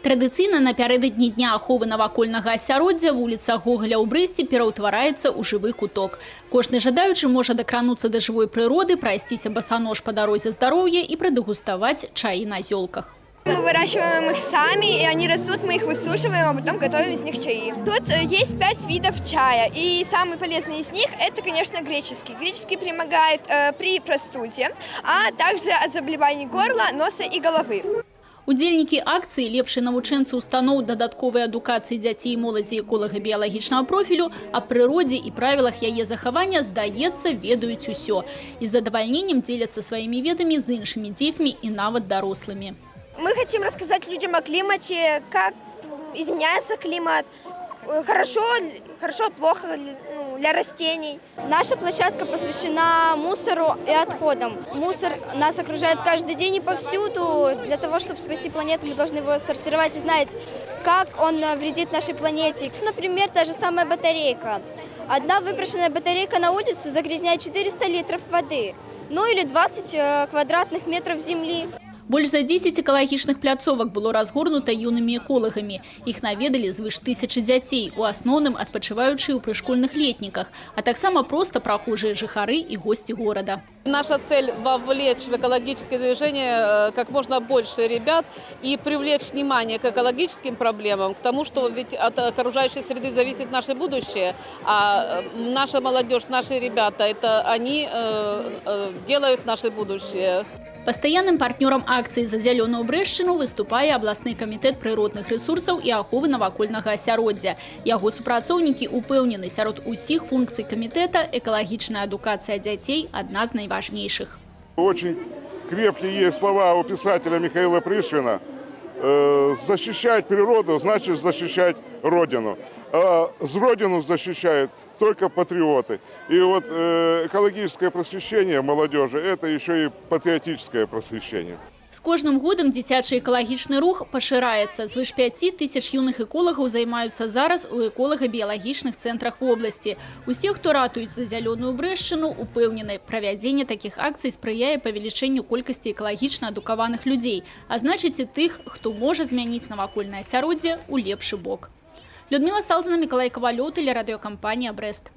Традыцыйна напярэдадні дня аховы навакольнага асяроддзя вуліца Гоголя ў Брэсце пераўтвараецца ў жывы куток. Кожны жадаючы можа дакрануцца да жывой прыроды, прайсціся басанож па дарозе здароўя і прадэгуставаць чаі на зёлках. Мы выращиваем их сами, и они растут, мы их высушиваем, а потом готовим из них чаи. Тут есть 5 видов чая, и самый полезный из них – это, конечно, греческий. Греческий помогает при простуде, а также от заболеваний горла, носа и головы. Удзельнікі акцыі, лепшыя навучэнцы устаноў дадатковай адукацыі дзяцей і моладзі эколага-біялагічнага профілю, аб прыродзе і правілах яе захавання, здаецца, ведаюць усё. І з задавальненнем дзеляцца сваімі ведамі з іншымі дзецьмі і нават дарослымі. Мы хотим рассказать людям о климате, как изменяется климат, хорошо, плохо для растений. Наша площадка посвящена мусору и отходам. Мусор нас окружает каждый день и повсюду. Для того, чтобы спасти планету, мы должны его сортировать и знать, как он вредит нашей планете. Например, та же самая батарейка. Одна выброшенная батарейка на улицу загрязняет 400 литров воды, ну или 20 квадратных метров земли. Больш за 10 экалагічных пляцовак было разгорнута юнымі эколагамі. Іх наведалі звыш 1000 дзяцей, у асноўным адпачываючыя ў прышкольных летніках, а таксама проста прахожыя жыхары і госці горада. Наша цель – вовлечь в экологическое движение как можно больше ребят и привлечь внимание к экологическим проблемам, к тому, что ведь от окружающей среды зависит наше будущее, а наша молодежь, наши ребята – это они делают наше будущее. Пастаянным партнёрам акцыі за зялёную Брэшчыну выступае абласны камітэт прыродных рэсурсаў і аховы навакольнага асяроддзя. Яго супрацоўнікі упэўнены, сярод усіх функцый камітэта экалагічная адукацыя дзяцей адна з найважнейшых. Очень крепкие есть слова у писателя Михаила Пришвина. Защищать природу значит защищать Родину. А Родину защищают только патриоты. И вот экологическое просвещение молодежи – это еще и патриотическое просвещение. З кожным годам дзіцячы экалагічны рух пашыраецца. Звыш 5000 юных эколагаў займаюцца зараз у эколага-біялагічных цэнтрах вобласці. Усе, хто ратуюць за зялёную Брэшчыну, упэўнены, правядзенне такіх акцый спрыяе павелічэнню колькасці экалагічна адукаваных людзей, а значыць і тых, хто можа змяніць навакольнае асяроддзе ў лепшы бок. Людмила Салдзіна, Миколай Ковалёў, телерадиокомпания «Брест».